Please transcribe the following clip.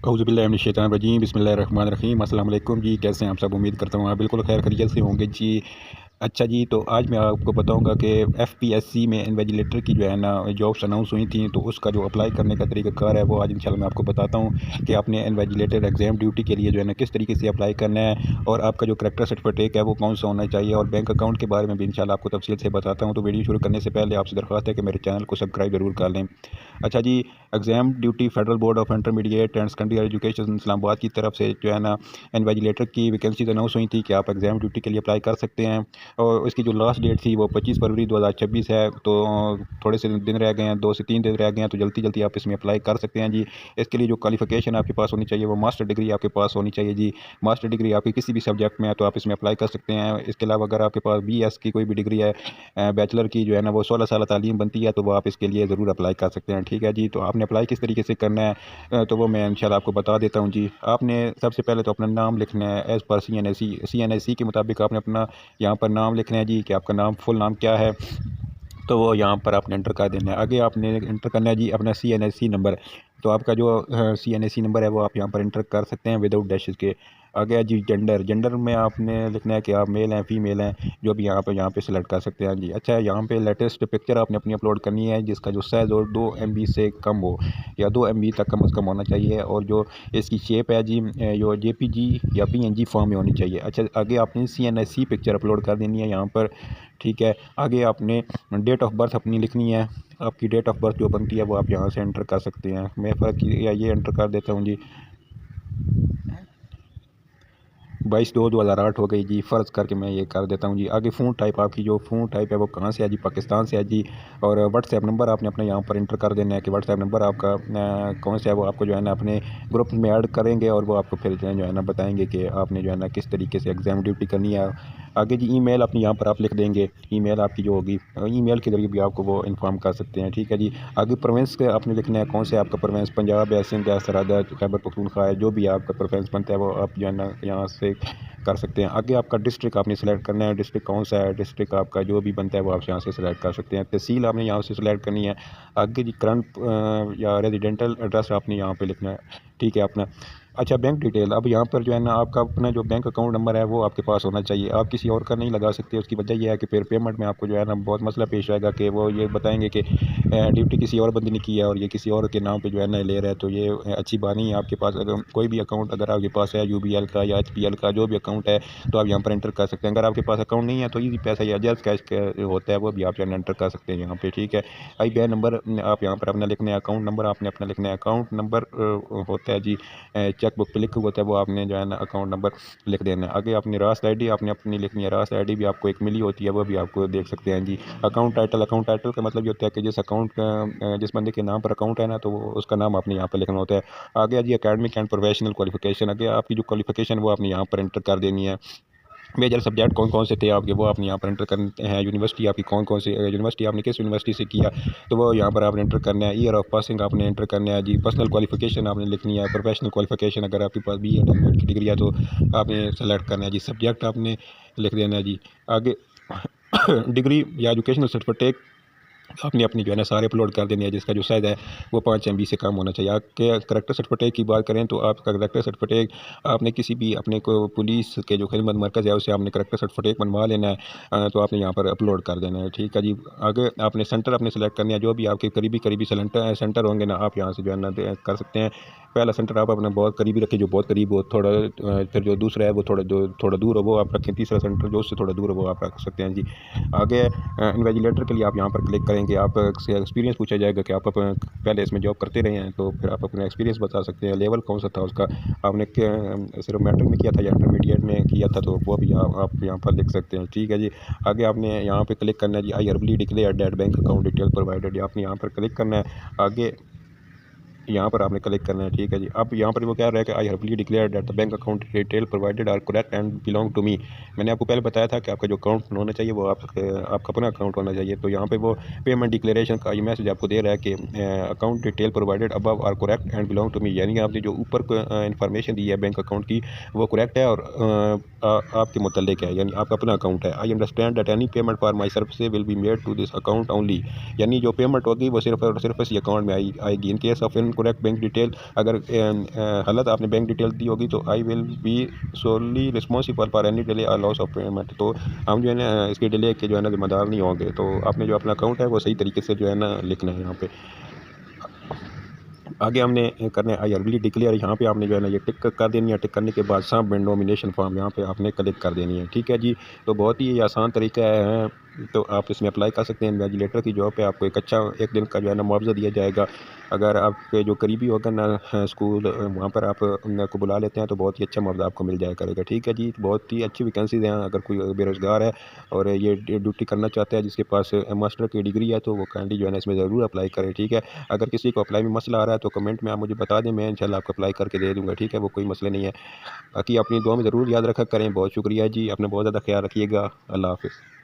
औज़ुबिल्लाहिमिनश्शैतानिर्रजीम बिस्मिल्लाहिर्रहमानिर्रहीम। अस्सलाम वालेकुम जी, कैसे हैं आप सब? उम्मीद करता हूँ आप बिल्कुल खैर खैरियत से होंगे जी। अच्छा जी, तो आज मैं आपको बताऊंगा कि एफपीएससी में इन्विजिलेटर की जो है ना जॉब्स अनाउंस हुई थी, तो उसका जो अप्लाई करने का तरीक़ाकार है वो आज इंशाल्लाह मैं आपको बताता हूँ कि आपने इन्विजिलेटर एग्ज़ाम ड्यूटी के लिए जो है ना किस तरीके से अप्लाई करना है, और आपका जो करैक्टर सर्टिफिकेट है वो कौन सा होना चाहिए, और बैंक अकाउंट के बारे में भी इंशाल्लाह आपको तफसील से बताता हूँ। तो वीडियो शुरू करने से पहले आपसे दरख्वास्त है कि मेरे चैनल को सब्सक्राइब ज़रूर कर लें। अच्छा जी, exam duty federal board of intermediate and secondary education Islamabad की तरफ से जो है ना इन्विजिलेटर की वैकेंसीज अनाउंस हुई थी कि आप एग्ज़ाम ड्यूटी के लिए अप्लाई कर सकते हैं, और उसकी जो लास्ट डेट थी वो 25 फरवरी 2026 है। तो थोड़े से दिन रह गए हैं, 2 से 3 दिन रह गए हैं, तो जल्दी जल्दी आप इसमें अप्लाई कर सकते हैं जी। इसके लिए जो क्वालिफिकेशन आपके पास होनी चाहिए वो मास्टर डिग्री आपके पास होनी चाहिए जी। मास्टर डिग्री आपकी किसी भी सब्जेक्ट में है तो आप इसमें अप्लाई कर सकते हैं। इसके अलावा अगर आपके पास BS की कोई भी डिग्री है, बैचलर की जो है ना वो 16 साल तालीम बनती है, तो वो आप इसके लिए ज़रूर अप्लाई कर सकते हैं। ठीक है जी, तो आपने अप्लाई किस तरीके से करना है तो वो मैं इंशाल्लाह आपको बता देता हूँ जी। आपने सबसे पहले तो अपना नाम लिखना है एज़ पर CNSE के मुताबिक आपने अपना यहाँ पर नाम लिखना है जी कि आपका नाम फुल नाम क्या है, तो वो यहाँ पर आपने एंटर कर देना है। आगे आपने एंटर करना है जी अपना CNSE नंबर। तो आपका जो CNSE नंबर है वो आप यहाँ पर एंटर कर सकते हैं विदाउट डैशेस के। आगे है जी जेंडर में आपने लिखना है कि आप मेल हैं फीमेल हैं, जो भी यहाँ पे सेलेक्ट कर सकते हैं जी। अच्छा, यहाँ पे लेटेस्ट पिक्चर आपने अपनी अपलोड करनी है जिसका जो साइज़ और 2 MB से कम हो, या 2 MB तक कम से कम होना चाहिए, और जो इसकी शेप है जी जो JPG या PNG फॉर्म में होनी चाहिए। अच्छा, आगे आपने CNSE पिक्चर अपलोड कर देनी है यहाँ पर। ठीक है, आगे आपने डेट ऑफ बर्थ अपनी लिखनी है। आपकी डेट ऑफ बर्थ जो बनती है वो आप यहाँ से एंटर कर सकते हैं। मैं फ़र्क ये एंटर कर देता हूँ जी, 22/2/2008 हो गई जी, फ़र्ज़ करके मैं ये कर देता हूँ जी। आगे फ़ोन टाइप, आपकी जो फ़ोन टाइप है वो कहाँ से है जी? पाकिस्तान से है जी। और व्हाट्सएप नंबर आपने अपने यहाँ पर एंटर कर देना है कि व्हाट्सएप नंबर आपका कौन सा है। वो आपको जो है ना अपने ग्रुप में ऐड करेंगे, और वो आपको फिर जो है ना बताएंगे कि आपने जो है ना किस तरीके से एग्ज़ाम ड्यूटी करनी है। आगे जी ईमेल अपनी यहाँ पर आप लिख देंगे, ईमेल आपकी जो होगी ईमेल के ज़रिए भी आपको वो इन्फॉर्म कर सकते हैं। ठीक है जी। आगे प्रोविंस का आपने लिखना है, कौन से आपका प्रोविंस, पंजाब है, सिंध है, सरहद है, खैबर पख्तूनख्वा है, जो भी आपका प्रोविंस बनता है वो आप जो है ना यहाँ से कर सकते हैं। आगे आपका डिस्ट्रिक्ट आपने सेलेक्ट करना है, डिस्ट्रिक्ट कौन सा है, डिस्ट्रिक्ट आपका जो भी बनता है वो आप यहाँ से सेलेक्ट कर सकते हैं। तहसील आपने यहाँ से सेलेक्ट करनी है। आगे जी करंट या रेजिडेंटल एड्रेस आपने यहाँ पे लिखना है। ठीक है अपना। अच्छा, बैंक डिटेल, अब यहाँ पर जो है ना आपका अपना जो बैंक अकाउंट नंबर है वो आपके पास होना चाहिए। आप किसी और का नहीं लगा सकते। उसकी वजह यह है कि फिर पेमेंट में आपको जो है ना बहुत मसला पेश आएगा कि वो ये बताएंगे कि ड्यूटी किसी और बंदे ने की है और ये किसी और के नाम पे जो है ना ले रहा है, तो ये अच्छी बात नहीं है। आपके पास अगर कोई भी अकाउंट अगर आपके पास है, UBL का या HPL का जो भी अकाउंट है, तो आप यहाँ पर एंटर कर सकते हैं। अगर आपके पास अकाउंट नहीं है तो ईजी पैसा या जस्ट कैश होता है वो भी आप जो है एंटर कर सकते हैं यहाँ पे। ठीक है, IBAN नंबर आप यहाँ पर अपना लिखना है, अकाउंट नंबर आपने अपना लिखना है। अकाउंट नंबर होता है जी चेक बुक पे लिखा होता है, वो आपने जो है ना अकाउंट नंबर लिख देना है। आगे अपनी रास्त ID आपने अपनी लिखनी है। रास्त ID भी आपको एक मिली होती है, वो भी आपको देख सकते हैं जी। अकाउंट टाइटल का मतलब ये होता है कि जिस अकाउंट का जिस बंदे के नाम पर अकाउंट है ना, तो उसका नाम आपने यहाँ पर लिखना होता है। आगे जी एकेडमिक एंड प्रोफेशनल क्वालिफिकेशन, आगे आपकी जो क्वालिफिकेशन वो आपने यहाँ पर एंटर कर देनी है। मेजर सब्जेक्ट कौन कौन से थे आपके वो आपने यहाँ पर एंटर करते हैं। यूनिवर्सिटी आपकी कौन कौन सी यूनिवर्सिटी आपने किस यूनिवर्सिटी से किया, तो वो यहाँ पर आपने एंटर करना है। ईयर ऑफ पासिंग आपने एंटर करना है जी। पर्सनल क्वालिफिकेशन आपने लिखनी है। प्रोफेशनल क्वालिफिकेशन अगर आपके पास B.Ed की डिग्री है तो आपने सेलेक्ट करना है जी। सब्जेक्ट आपने लिख देना है जी। आगे डिग्री या एजुकेशनल सर्टिफिकेट आपने अपनी जो है ना सारे अपलोड कर देने हैं, जिसका जो साइज़ है वो 5 MB से कम होना चाहिए। आपके करैक्टर सर्टिफिकेट की बात करें तो आपका करैक्टर सर्टिफिकेट आपने किसी भी अपने को पुलिस के जो खिदमत मरकज़ है उससे आपने करैक्टर सर्टिफिकेट बनवा लेना है। तो आपने यहाँ पर अपलोड कर देना है। ठीक है जी। आगे आपने सेंटर अपने सेलेक्ट करना है, जो भी आपके करीबी सेंटर होंगे ना, आप यहाँ से जो है ना कर सकते हैं। पहला सेंटर आप अपना बहुत करीबी रखें, जो बहुत करीब हो, थोड़ा फिर जो दूसरा है वो थोड़ा दूर हो वो आप रखें। तीसरा सेंटर जो उससे थोड़ा दूर हो वो आप रख सकते हैं जी। आगे इन्विजिलेटर के लिए आप यहाँ पर क्लिक करेंगे, आपसे एक्सपीरियंस पूछा जाएगा कि आप पहले इसमें जॉब करते रहे हैं, तो फिर आप अपना एक्सपीरियंस बता सकते हैं। लेवल कौन सा था उसका, आपने सिर्फ मैट्रिक में किया था या इंटरमीडिएट में किया था, तो वो भी आप यहाँ पर लिख सकते हैं। ठीक है जी। आगे आपने यहाँ पर क्लिक करना है जी, I hereby declare that bank account detail provided, आपने यहाँ पर क्लिक करना है। आगे यहाँ पर आपने क्लिक करना है। ठीक है जी। अब यहाँ पर वो कह रहा है कि I hereby declare that the bank account detail provided are correct and belong to me. मैंने आपको पहले बताया था कि आपका जो अकाउंट होना चाहिए वो आपका अपना अकाउंट होना चाहिए। तो यहाँ पे वो पेमेंट डिक्लेरेशन का ये मैसेज आपको दे रहा है कि account detail provided above are correct and belong to me, यानी आपने जो ऊपर इन्फॉर्मेशन दी है बैंक अकाउंट की वो करेक्ट है और आपके मुतल्लिक है, यानी आपका अपना अकाउंट है। I understand that any payment for my service will be made to this account only, यानी जो पेमेंट होगी वो सिर्फ और सिर्फ इसी अकाउंट में आएगी। In case of correct bank detail. अगर गलत आपने बैंक डिटेल दी होगी तो I will be solely responsible for any delay और लॉस ऑफ पेमेंट। तो हम जो है ना इसके डिले के जो है ना जिम्मेदार नहीं होंगे। तो आपने जो अपना अकाउंट है वो सही तरीके से जो है ना लिखना है यहाँ पे। आगे हमने करना है आई अर्ली डिक्लेयर। यहाँ पे आपने जो है ना ये टिक कर देनी है। टिक करने के बाद सबमिट नॉमिनेशन फॉर्म यहाँ पे आपने क्लिक कर देनी है। ठीक है जी। तो बहुत ही आसान तरीका है। तो आप इसमें अप्लाई कर सकते हैं। इन्विजिलेटर की जॉब पे आपको एक अच्छा 1 दिन का जो है ना मुआवजा दिया जाएगा। अगर आपके जो करीबी होगा ना स्कूल वहाँ पर आप उनको बुला लेते हैं तो बहुत ही अच्छा मुआवजा आपको मिल जाया करेगा। ठीक है जी। बहुत ही अच्छी वैकेंसीज हैं। अगर कोई बेरोज़गार है और ये ड्यूटी करना चाहता है जिसके पास मास्टर की डिग्री है तो वो काइंडली जो है ना इसमें ज़रूर अप्लाई करें। ठीक है। अगर किसी को अप्लाई में मसला आ रहा है तो कमेंट में आप मुझे बता दें, मैं इंशाल्लाह आपको अप्लाई करके दे दूँगा। ठीक है। वो कोई मसला नहीं है। बाकी अपनी दुआ में ज़रूर याद रखा करें। बहुत शुक्रिया जी। अपना बहुत ज़्यादा ख्याल रखिएगा। अल्लाह हाफ़िज़।